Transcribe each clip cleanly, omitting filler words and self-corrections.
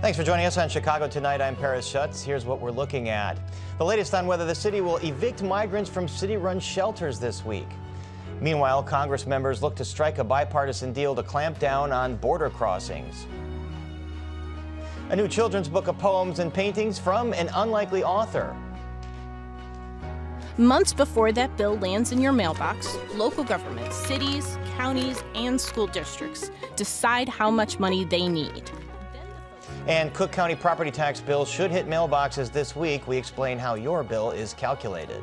Thanks for joining us on Chicago Tonight. I'm Paris Schutz. Here's what we're looking at. The latest on whether the city will evict migrants from city-run shelters this week. Meanwhile, Congress members look to strike a bipartisan deal to clamp down on border crossings. A new children's book of poems and paintings from an unlikely author. Months before that bill lands in your mailbox, local governments, cities, counties, and school districts decide how much money they need. And Cook County property tax bills should hit mailboxes this week. We explain how your bill is calculated.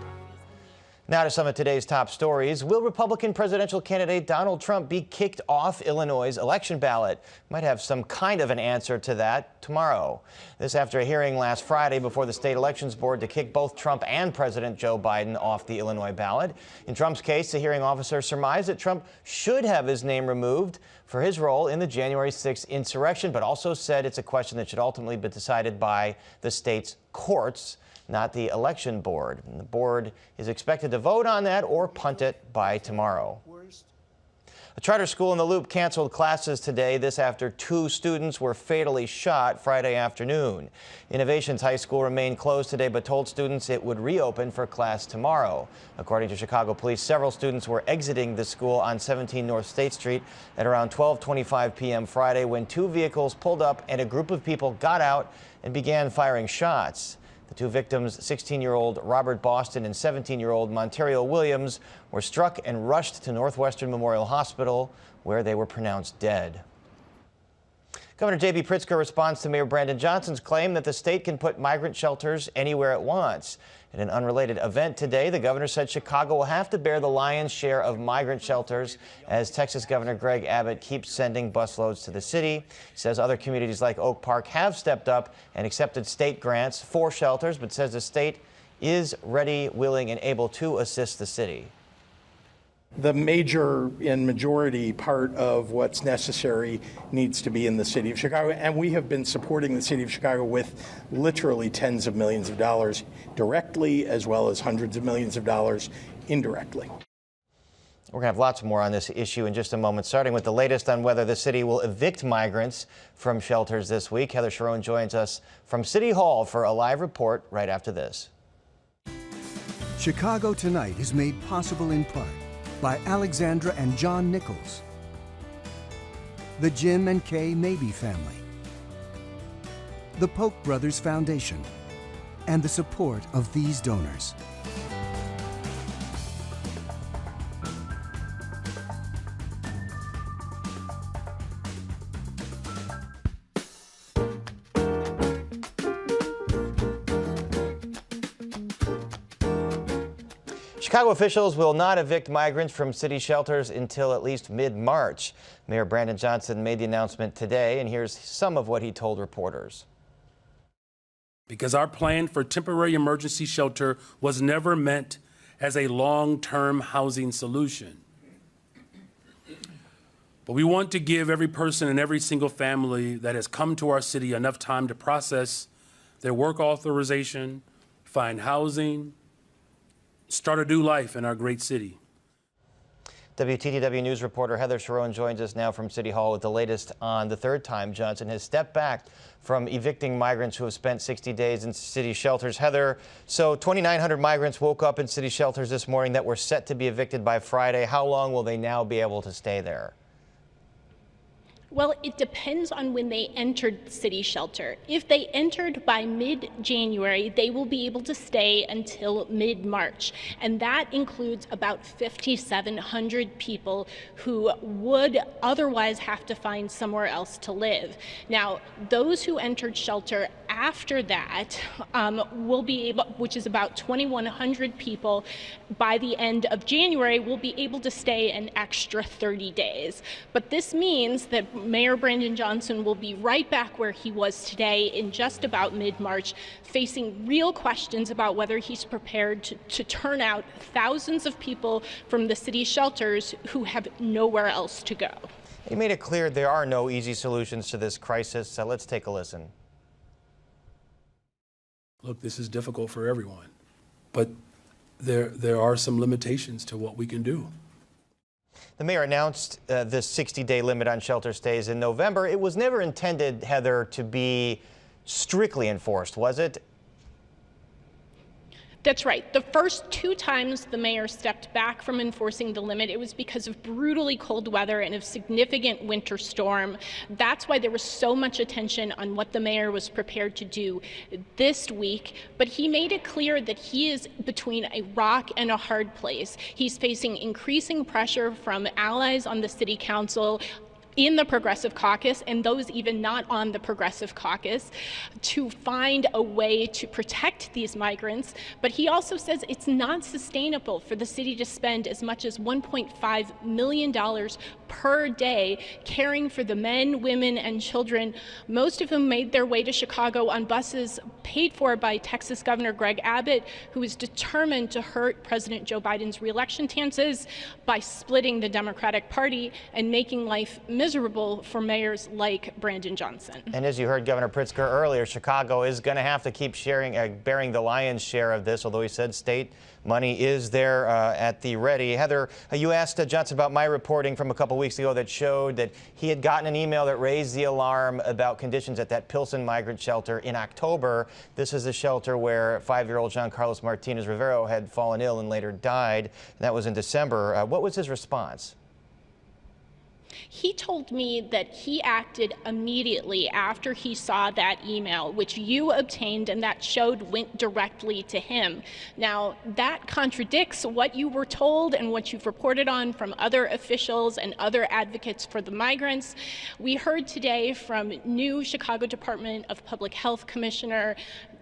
Now to some of today's top stories. Will Republican presidential candidate Donald Trump be kicked off Illinois' election ballot? Might have some kind of an answer to that tomorrow. This after a hearing last Friday before the state elections board to kick both Trump and President Joe Biden off the Illinois ballot. In Trump's case, the hearing officer surmised that Trump should have his name removed for his role in the January 6th insurrection, but also said it's a question that should ultimately be decided by the state's courts, not the election board. And the board is expected to vote on that or punt it by tomorrow. A charter school in the Loop canceled classes today, this after 2 students were fatally shot Friday afternoon. Innovations High School remained closed today but told students it would reopen for class tomorrow. According to Chicago police, several students were exiting the school on 17 North State Street at around 12:25 p.m. Friday when 2 vehicles pulled up and a group of people got out and began firing shots. The 2 victims, 16-year-old Robert Boston and 17-year-old Monterio Williams, were struck and rushed to Northwestern Memorial Hospital, where they were pronounced dead. Governor J.B. Pritzker responds to Mayor Brandon Johnson's claim that the state can put migrant shelters anywhere it wants. In an unrelated event today, the governor said Chicago will have to bear the lion's share of migrant shelters as Texas Governor Greg Abbott keeps sending busloads to the city. He says other communities like Oak Park have stepped up and accepted state grants for shelters, but says the state is ready, willing, and able to assist the city. The major and majority part of what's necessary needs to be in the city of Chicago, and we have been supporting the city of Chicago with literally tens of millions of dollars directly as well as hundreds of millions of dollars indirectly. We're going to have lots more on this issue in just a moment, starting with the latest on whether the city will evict migrants from shelters this week. Heather Sharon joins us from City Hall for a live report right after this. Chicago Tonight is made possible in part by Alexandra and John Nichols, the Jim and Kay Mabey family, the Polk Brothers Foundation, and the support of these donors. Chicago officials will not evict migrants from city shelters until at least mid-March. Mayor Brandon Johnson made the announcement today, and here's some of what he told reporters. Because our plan for temporary emergency shelter was never meant as a long-term housing solution. But we want to give every person and every single family that has come to our city enough time to process their work authorization, find housing, start a new life in our great city. WTTW News reporter Heather Sharon joins us now from City Hall with the latest on the third time Johnson has stepped back from evicting migrants who have spent 60 days in city shelters. Heather, so 2,900 migrants woke up in city shelters this morning that were set to be evicted by Friday. How long will they now be able to stay there? Well, it depends on when they entered city shelter. If they entered by mid-January, they will be able to stay until mid-March. And that includes about 5,700 people who would otherwise have to find somewhere else to live. Now, those who entered shelter after that will be able, which is about 2,100 people, by the end of January, will be able to stay an extra 30 days. But this means that Mayor Brandon Johnson will be right back where he was today in just about mid-March, facing real questions about whether he's prepared to turn out thousands of people from the city shelters who have nowhere else to go. He made it clear there are no easy solutions to this crisis, so let's take a listen. Look, this is difficult for everyone, but there are some limitations to what we can do. The mayor announced this 60-day limit on shelter stays in November. It was never intended, Heather, to be strictly enforced, was it? That's right. The first 2 times the mayor stepped back from enforcing the limit, it was because of brutally cold weather and a significant winter storm. That's why there was so much attention on what the mayor was prepared to do this week. But he made it clear that he is between a rock and a hard place. He's facing increasing pressure from allies on the city council, in the Progressive Caucus, and those even not on the Progressive Caucus, to find a way to protect these migrants. But he also says it's not sustainable for the city to spend as much as $1.5 million per day caring for the men, women, and children, most of whom made their way to Chicago on buses paid for by Texas Governor Greg Abbott, who is determined to hurt President Joe Biden's reelection chances by splitting the Democratic Party and making life miserable for mayors like Brandon Johnson. And as you heard Governor Pritzker earlier, Chicago is going to have to keep bearing the lion's share of this, although he said state money is there at the ready. Heather, you asked Johnson about my reporting from a couple weeks ago that showed that he had gotten an email that raised the alarm about conditions at that Pilsen migrant shelter in October. This is the shelter where 5-year-old Jean Carlos Martinez Rivero had fallen ill and later died. That was in December. What was his response? He told me that he acted immediately after he saw that email, which you obtained, and that showed went directly to him. Now, that contradicts what you were told and what you've reported on from other officials and other advocates for the migrants. We heard today from new Chicago Department of Public Health Commissioner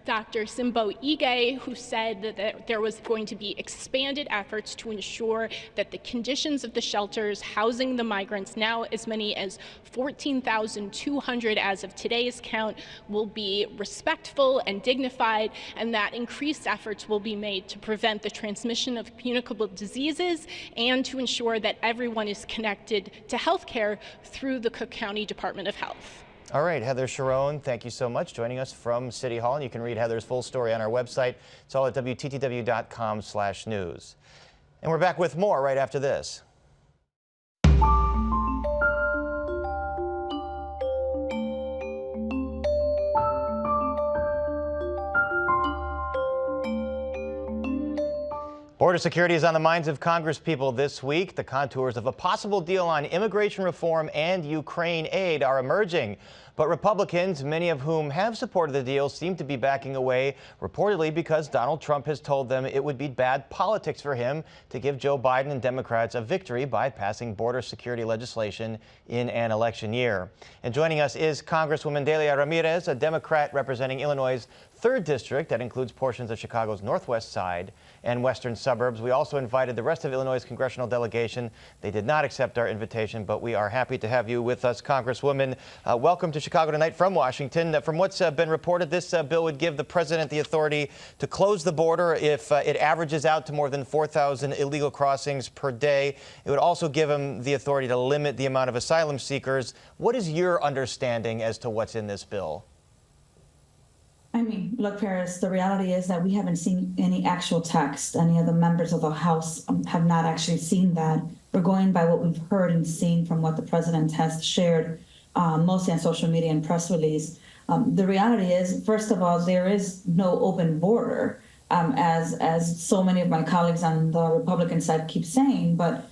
Dr. Simbo Ige, who said that there was going to be expanded efforts to ensure that the conditions of the shelters housing the migrants, now as many as 14,200 as of today's count, will be respectful and dignified, and that increased efforts will be made to prevent the transmission of communicable diseases and to ensure that everyone is connected to health care through the Cook County Department of Health. All right, Heather Sharon, thank you so much joining us from City Hall. And you can read Heather's full story on our website. It's all at WTTW.com/news. And we're back with more right after this. Border security is on the minds of Congresspeople this week. The contours of a possible deal on immigration reform and Ukraine aid are emerging. But Republicans, many of whom have supported the deal, seem to be backing away, reportedly because Donald Trump has told them it would be bad politics for him to give Joe Biden and Democrats a victory by passing border security legislation in an election year. And joining us is Congresswoman Delia Ramirez, a Democrat representing Illinois' 3rd District that includes portions of Chicago's northwest side and western suburbs. We also invited the rest of Illinois' congressional delegation. They did not accept our invitation, but we are happy to have you with us, Congresswoman. Welcome to Chicago Tonight from Washington. From what's been reported, this bill would give the president the authority to close the border if it averages out to more than 4,000 illegal crossings per day. It would also give him the authority to limit the amount of asylum seekers. What is your understanding as to what's in this bill? I mean, look, Paris, the reality is that we haven't seen any actual text. Any of the members of the House have not actually seen that. We're going by what we've heard and seen from what the president has shared, mostly on social media and press release. The reality is, first of all, there is no open border, as so many of my colleagues on the Republican side keep saying. But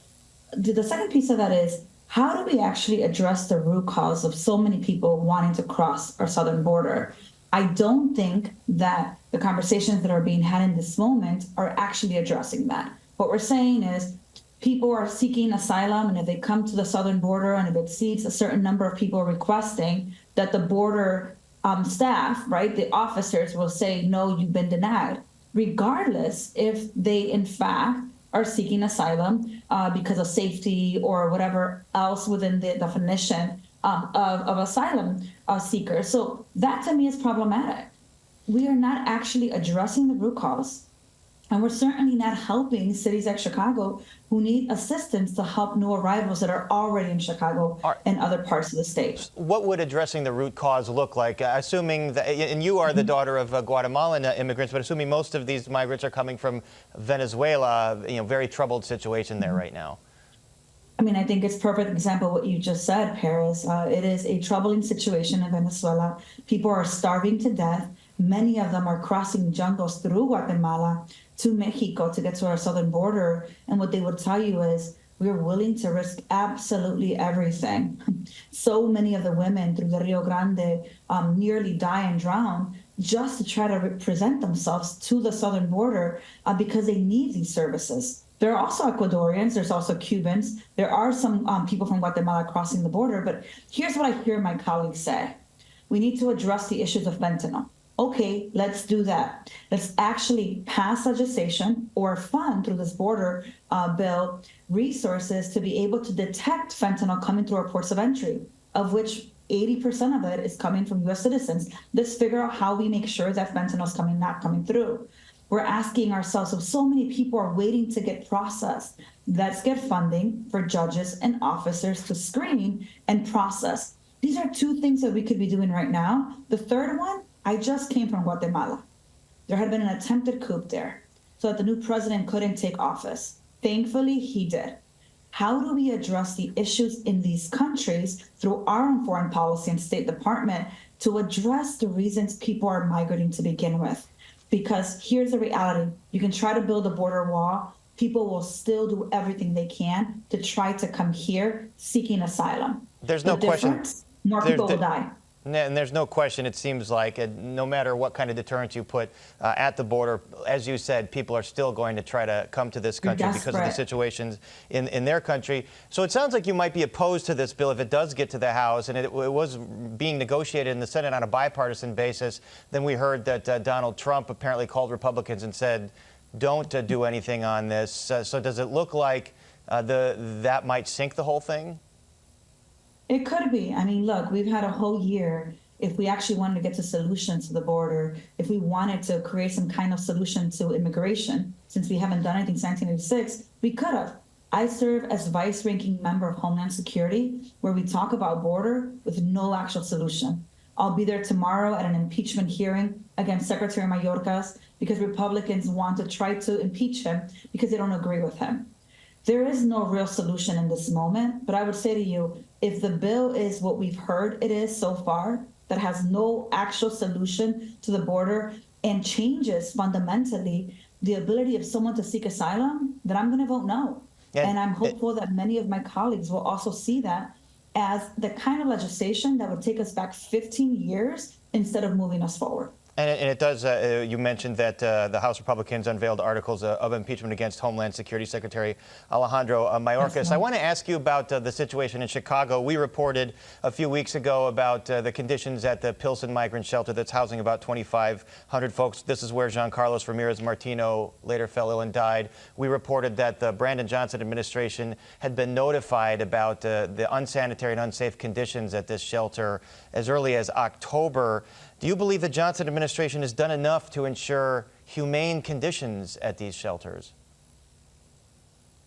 the second piece of that is, how do we actually address the root cause of so many people wanting to cross our southern border? I don't think that the conversations that are being had in this moment are actually addressing that. What we're saying is people are seeking asylum, and if they come to the southern border and if it exceeds a certain number of people requesting, that the border staff, right, the officers will say, no, you've been denied, regardless if they in fact are seeking asylum because of safety or whatever else within the definition of asylum seekers. So that to me is problematic. We are not actually addressing the root cause, and we're certainly not helping cities like Chicago who need assistance to help new arrivals that are already in Chicago and other parts of the state. What would addressing the root cause look like? Assuming that, and you are the daughter of Guatemalan immigrants, but assuming most of these migrants are coming from Venezuela, very troubled situation there right now. I mean, I think it's perfect example of what you just said, Paris. It is a troubling situation in Venezuela. People are starving to death. Many of them are crossing jungles through Guatemala to Mexico to get to our southern border. And what they would tell you is, we're willing to risk absolutely everything. So many of the women through the Rio Grande nearly die and drown just to try to represent themselves to the southern border because they need these services. There are also Ecuadorians, there's also Cubans, there are some people from Guatemala crossing the border, but here's what I hear my colleagues say. We need to address the issues of fentanyl. Okay, let's do that. Let's actually pass legislation or fund through this border bill resources to be able to detect fentanyl coming through our ports of entry, of which 80% of it is coming from US citizens. Let's figure out how we make sure that fentanyl is not coming through. We're asking ourselves, if so many people are waiting to get processed, let's get funding for judges and officers to screen and process. These are two things that we could be doing right now. The third one, I just came from Guatemala. There had been an attempted coup there so that the new president couldn't take office. Thankfully, he did. How do we address the issues in these countries through our own foreign policy and State Department to address the reasons people are migrating to begin with? Because here's the reality. You can try to build a border wall. People will still do everything they can to try to come here seeking asylum. There's no question. More people will die. And there's no question, it seems like, no matter what kind of deterrence you put at the border, as you said, people are still going to try to come to this country because of the situations in their country. So it sounds like you might be opposed to this bill if it does get to the House, and it was being negotiated in the Senate on a bipartisan basis. Then we heard that Donald Trump apparently called Republicans and said, don't do anything on this. So does it look like that might sink the whole thing? It could be. I mean, look, we've had a whole year. If we actually wanted to get to solutions to the border, if we wanted to create some kind of solution to immigration, since we haven't done anything since 1986, we could have. I serve as vice-ranking member of Homeland Security, where we talk about border with no actual solution. I'll be there tomorrow at an impeachment hearing against Secretary Mayorkas because Republicans want to try to impeach him because they don't agree with him. There is no real solution in this moment, but I would say to you, if the bill is what we've heard it is so far, that has no actual solution to the border and changes fundamentally the ability of someone to seek asylum, then I'm going to vote no. And I'm hopeful that many of my colleagues will also see that as the kind of legislation that would take us back 15 years instead of moving us forward. And it does, you mentioned that the House Republicans unveiled articles of impeachment against Homeland Security Secretary Alejandro Mayorkas. I want to ask you about the situation in Chicago. We reported a few weeks ago about the conditions at the Pilsen migrant shelter that's housing about 2,500 folks. This is where Jean Carlos Ramirez Martino later fell ill and died. We reported that the Brandon Johnson administration had been notified about the unsanitary and unsafe conditions at this shelter as early as October. Do you believe the Johnson administration has done enough to ensure humane conditions at these shelters?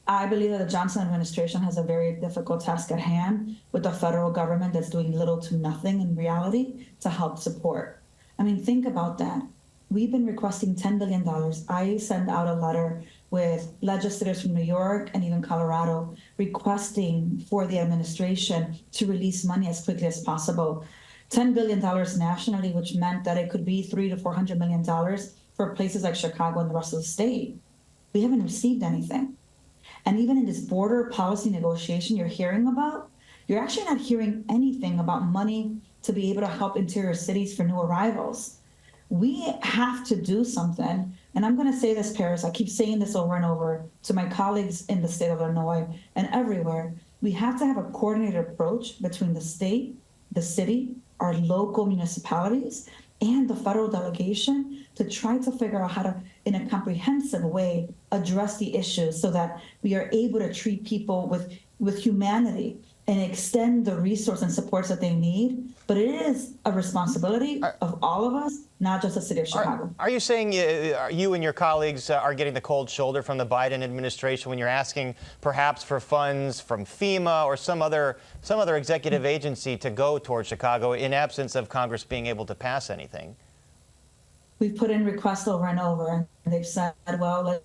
I believe that the Johnson administration has a very difficult task at hand with the federal government that's doing little to nothing in reality to help support. I mean, think about that. We've been requesting $10 billion. I sent out a letter with legislators from New York and even Colorado requesting for the administration to release money as quickly as possible. $10 billion nationally, which meant that it could be $300 to $400 million for places like Chicago and the rest of the state. We haven't received anything. And even in this border policy negotiation you're hearing about, you're actually not hearing anything about money to be able to help interior cities for new arrivals. We have to do something. And I'm going to say this, Paris, I keep saying this over and over to my colleagues in the state of Illinois and everywhere. We have to have a coordinated approach between the state, the city, our local municipalities, and the federal delegation to try to figure out how to, in a comprehensive way, address the issues so that we are able to treat people with humanity and extend the resource and supports that they need. But it is a responsibility of all of us, not just the city of Chicago. Are you saying you and your colleagues are getting the cold shoulder from the Biden administration when you're asking perhaps for funds from FEMA or some other executive agency to go towards Chicago in absence of Congress being able to pass anything? We've put in requests over and over, and they've said, well,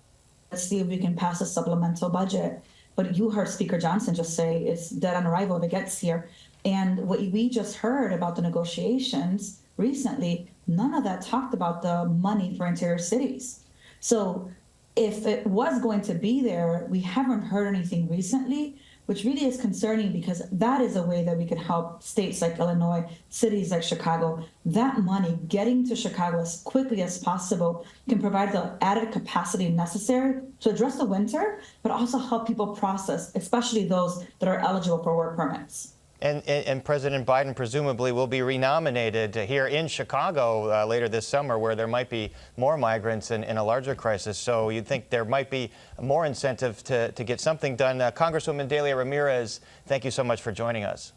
let's see if we can pass a supplemental budget. what you heard Speaker Johnson just say is dead on arrival if it gets here. And what we just heard about the negotiations recently, none of that talked about the money for interior cities. So if it was going to be there, we haven't heard anything recently, which really is concerning because that is a way that we could help states like Illinois, cities like Chicago. That money getting to Chicago as quickly as possible can provide the added capacity necessary to address the winter, but also help people process, especially those that are eligible for work permits. And President Biden presumably will be renominated here in Chicago later this summer, where there might be more migrants in a larger crisis. So you'd think there might be more incentive to get something done. Congresswoman Delia Ramirez, thank you so much for joining us.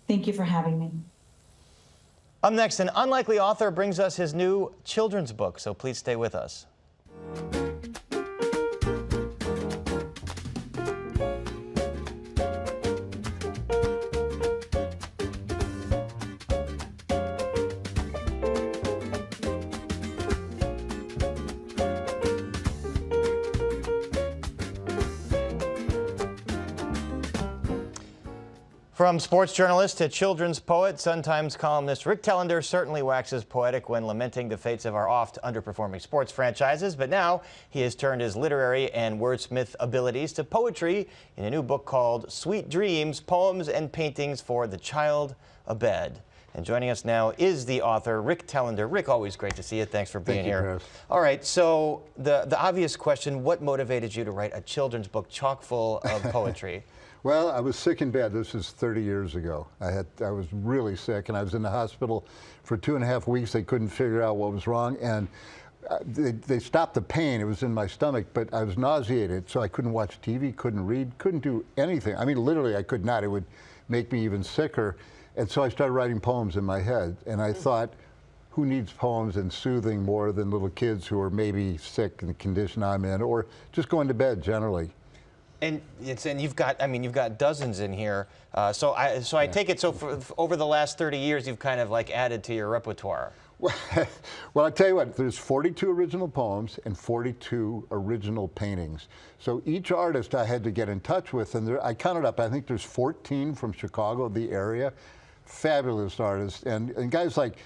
Thank you for having me. Up next, an unlikely author brings us his new children's book, so please stay with us. From sports journalist to children's poet, Sun-Times columnist Rick Telander certainly waxes poetic when lamenting the fates of our oft underperforming sports franchises, but now he has turned his literary and wordsmith abilities to poetry in a new book called Sweet Dreams, Poems and Paintings for the Child Abed. And joining us now is the author, Rick Telander. Rick, always great to see you. Thanks for being here. Chris. All right, so the obvious question, what motivated you to write a children's book chock full of poetry? Well, I was sick in bed. This is 30 years ago. I was really sick, and I was in the hospital for 2.5 weeks. They couldn't figure out what was wrong, and they stopped the pain. It was in my stomach, but I was nauseated, so I couldn't watch TV, couldn't read, couldn't do anything. I mean, literally, I could not. It would make me even sicker. And so I started writing poems in my head, and I thought, who needs poems and soothing more than little kids who are maybe sick in the condition I'm in, or just going to bed generally? And you've got dozens in here. So I take it, so for over the last 30 years, you've kind of like added to your repertoire. Well, I tell you what, there's 42 original poems and 42 original paintings. So each artist I had to get in touch with, and I counted up, I think there's 14 from Chicago, the area. Fabulous artists, and guys like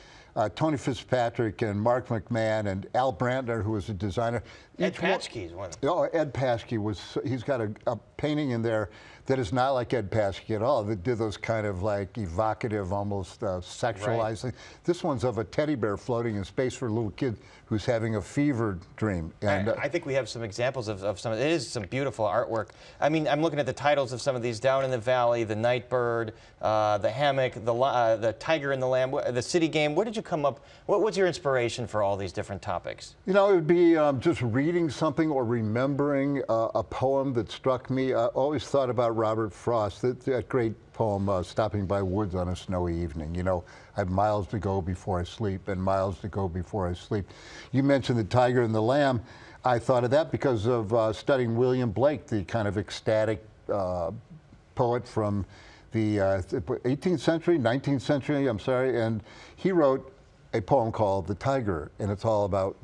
Tony Fitzpatrick and Mark McMahon and Al Brandner, who was a designer. Ed Paskey's one of them. Oh, Ed Paskey he's got a painting in there that is not like Ed Paskey at all. That did those kind of like evocative, almost sexualized things. This one's of a teddy bear floating in space for a little kid who's having a fever dream. And I think we have some examples of some. It is some beautiful artwork. I mean, I'm looking at the titles of some of these: Down in the Valley, The Nightbird, The Hammock, The Tiger and the Lamb, The City Game. What did you come up? What was your inspiration for all these different topics? You know, it would be just reading something or remembering a poem that struck me. I always thought about Robert Frost, that great poem, Stopping by Woods on a Snowy Evening. You know, I have miles to go before I sleep and miles to go before I sleep. You mentioned The Tiger and the Lamb. I thought of that because of studying William Blake, the kind of ecstatic poet from the 18th century, 19th century, I'm sorry, and he wrote a poem called The Tiger, and it's all about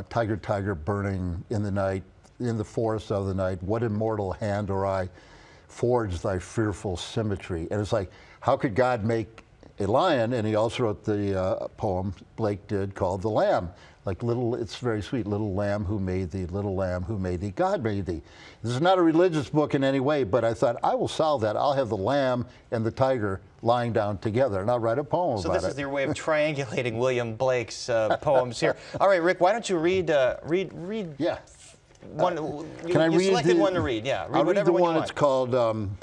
tiger, tiger, burning in the night, in the forest of the night, what immortal hand or eye forged thy fearful symmetry? And it's like, how could God make a lion? And he also wrote the poem, Blake did, called The Lamb. Like it's very sweet, little lamb who made thee, little lamb who made thee, God made thee. This is not a religious book in any way, but I thought, I will solve that. I'll have the lamb and the tiger lying down together, and I'll write a poem about it. So this is your way of triangulating William Blake's poems here. All right, Rick, why don't you read? Yeah. One, Can I read? You selected one to read. Yeah, I'll read the one. you want. It's called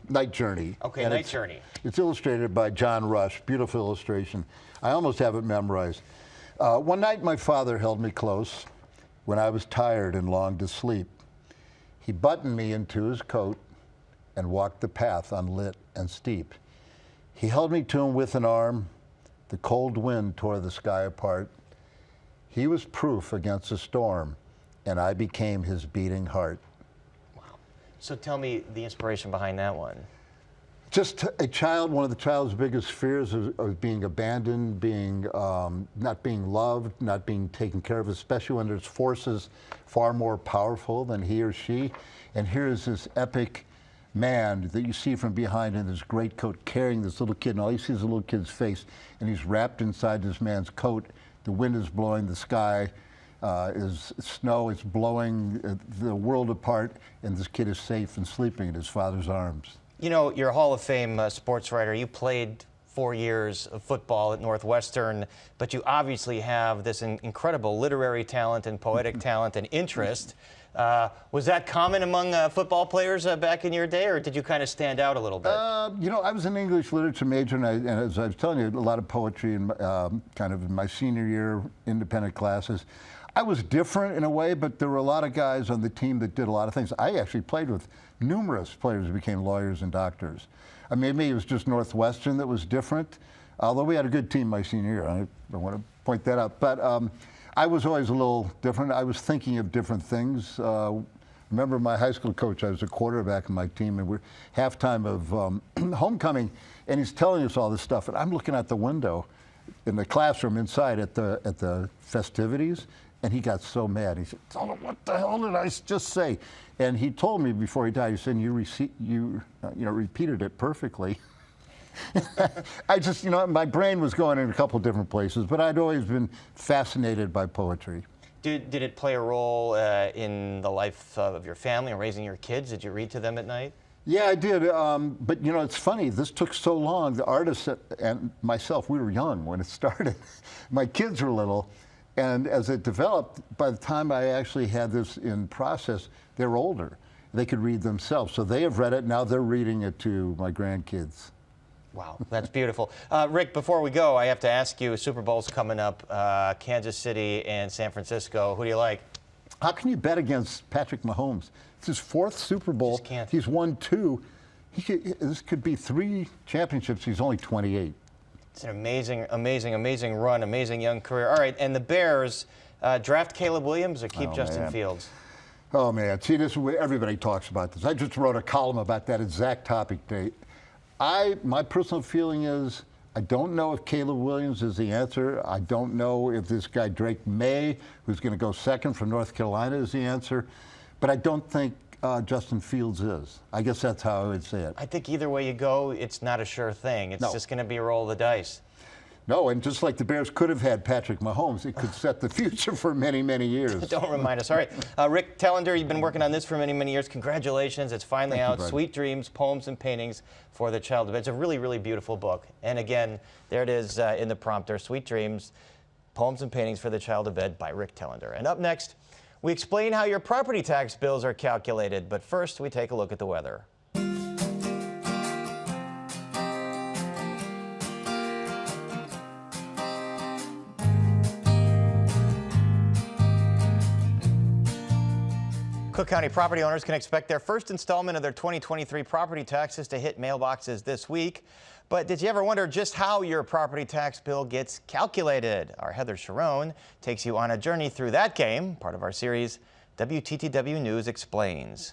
Night Journey. Okay, Night Journey. It's illustrated by John Rush. Beautiful illustration. I almost have it memorized. One night my father held me close when I was tired and longed to sleep. He buttoned me into his coat and walked the path unlit and steep. He held me to him with an arm. The cold wind tore the sky apart. He was proof against a storm, and I became his beating heart. Wow. So tell me the inspiration behind that one. Just a child, one of the child's biggest fears is being abandoned, being not being loved, not being taken care of, especially when there's forces far more powerful than he or she. And here is this epic man that you see from behind in this greatcoat carrying this little kid, and all you see is the little kid's face, and he's wrapped inside this man's coat. The wind is blowing, the sky is snow, it's blowing the world apart, and this kid is safe and sleeping in his father's arms. You know, you're a Hall of Fame sports writer. You played 4 years of football at Northwestern, but you obviously have this incredible literary talent and poetic talent and interest. Was that common among football players back in your day, or did you kind of stand out a little bit? You know, I was an English literature major, and as I was telling you, a lot of poetry in kind of in my senior year independent classes. I was different in a way, but there were a lot of guys on the team that did a lot of things. I actually played with numerous players who became lawyers and doctors. I mean, maybe it was just Northwestern that was different, although we had a good team my senior year. I want to point that out. But I was always a little different. I was thinking of different things. Remember my high school coach, I was a quarterback in my team, and we're halftime of homecoming, and he's telling us all this stuff, and I'm looking out the window in the classroom inside at the festivities, and he got so mad. He said, "What the hell did I just say?" And he told me before he died, he said, you repeated it perfectly. I just, my brain was going in a couple of different places, but I'd always been fascinated by poetry. Did it play a role in the life of your family and raising your kids? Did you read to them at night? Yeah, I did. But, it's funny. This took so long. The artists and myself, we were young when it started. My kids were little. And as it developed, by the time I actually had this in process, they were older. They could read themselves. So they have read it. Now they're reading it to my grandkids. Wow, that's beautiful. Rick, before we go, I have to ask you, Super Bowl's coming up, Kansas City and San Francisco. Who do you like? How can you bet against Patrick Mahomes? It's his 4th Super Bowl. Just can't. He's won 2. This could be 3 championships. He's only 28. It's an amazing, amazing, amazing run, amazing young career. All right, and the Bears, draft Caleb Williams or keep Justin Fields? Oh, man. See, this is what everybody talks about this. I just wrote a column about that exact topic today. My personal feeling is I don't know if Caleb Williams is the answer. I don't know if this guy Drake May, who's going to go second from North Carolina, is the answer. But I don't think Justin Fields is. I guess that's how I would say it. I think either way you go, it's not a sure thing. It's just going to be a roll of the dice. No, and just like the Bears could have had Patrick Mahomes, it could set the future for many, many years. Don't remind us. All right, Rick Telander, you've been working on this for many, many years. Congratulations. It's finally out. Sweet Dreams, Poems and Paintings for the Child of Ed. It's a really, really beautiful book. And again, there it is in the prompter, Sweet Dreams, Poems and Paintings for the Child of Ed by Rick Telander. And up next, we explain how your property tax bills are calculated. But first, we take a look at the weather. Cook County property owners can expect their first installment of their 2023 property taxes to hit mailboxes this week. But did you ever wonder just how your property tax bill gets calculated? Our Heather Sharon takes you on a journey through that game, part of our series, WTTW News Explains.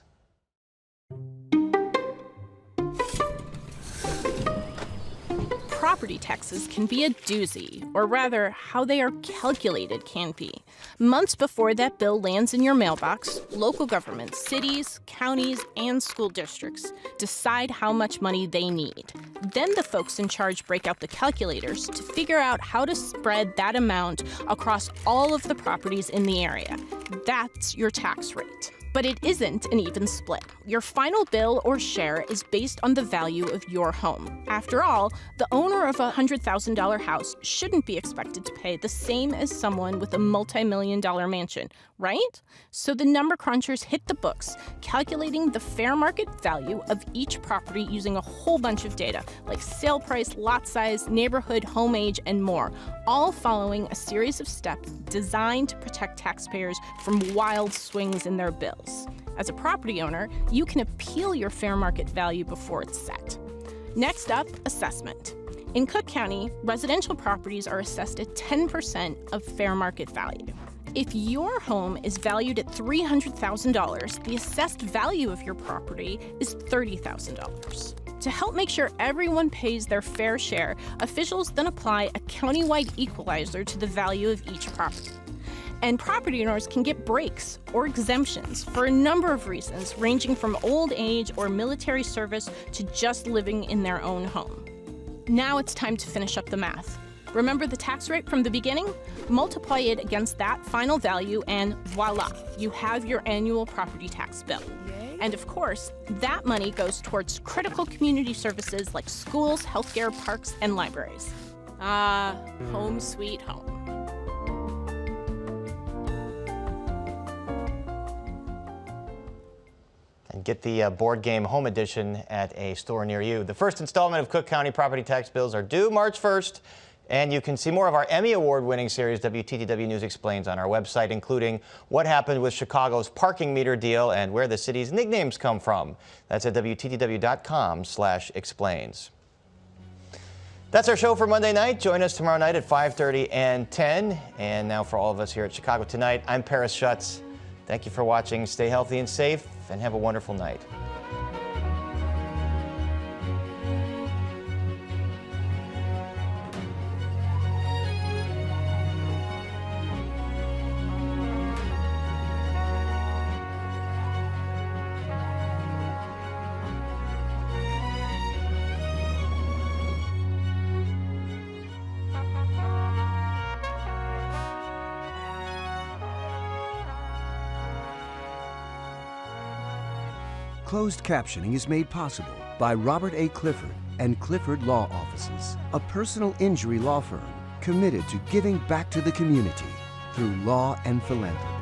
Property taxes can be a doozy, or rather, how they are calculated can be. Months before that bill lands in your mailbox, local governments, cities, counties, and school districts decide how much money they need. Then the folks in charge break out the calculators to figure out how to spread that amount across all of the properties in the area. That's your tax rate. But it isn't an even split. Your final bill or share is based on the value of your home. After all, the owner of a $100,000 house shouldn't be expected to pay the same as someone with a multi-million-dollar mansion, right? So the number crunchers hit the books, calculating the fair market value of each property using a whole bunch of data, like sale price, lot size, neighborhood, home age, and more, all following a series of steps designed to protect taxpayers from wild swings in their bills. As a property owner, you can appeal your fair market value before it's set. Next up, assessment. In Cook County, residential properties are assessed at 10% of fair market value. If your home is valued at $300,000, the assessed value of your property is $30,000. To help make sure everyone pays their fair share, officials then apply a countywide equalizer to the value of each property. And property owners can get breaks or exemptions for a number of reasons, ranging from old age or military service to just living in their own home. Now it's time to finish up the math. Remember the tax rate from the beginning? Multiply it against that final value and voila, you have your annual property tax bill. And of course, that money goes towards critical community services like schools, healthcare, parks, and libraries. Home sweet home. And get the board game Home Edition at a store near you. The first installment of Cook County property tax bills are due March 1st. And you can see more of our Emmy Award-winning series, WTTW News Explains, on our website, including what happened with Chicago's parking meter deal and where the city's nicknames come from. That's at WTTW.com/explains. That's our show for Monday night. Join us tomorrow night at 5:30 and 10. And now for all of us here at Chicago Tonight, I'm Paris Schutz. Thank you for watching. Stay healthy and safe, and have a wonderful night. Closed captioning is made possible by Robert A. Clifford and Clifford Law Offices, a personal injury law firm committed to giving back to the community through law and philanthropy.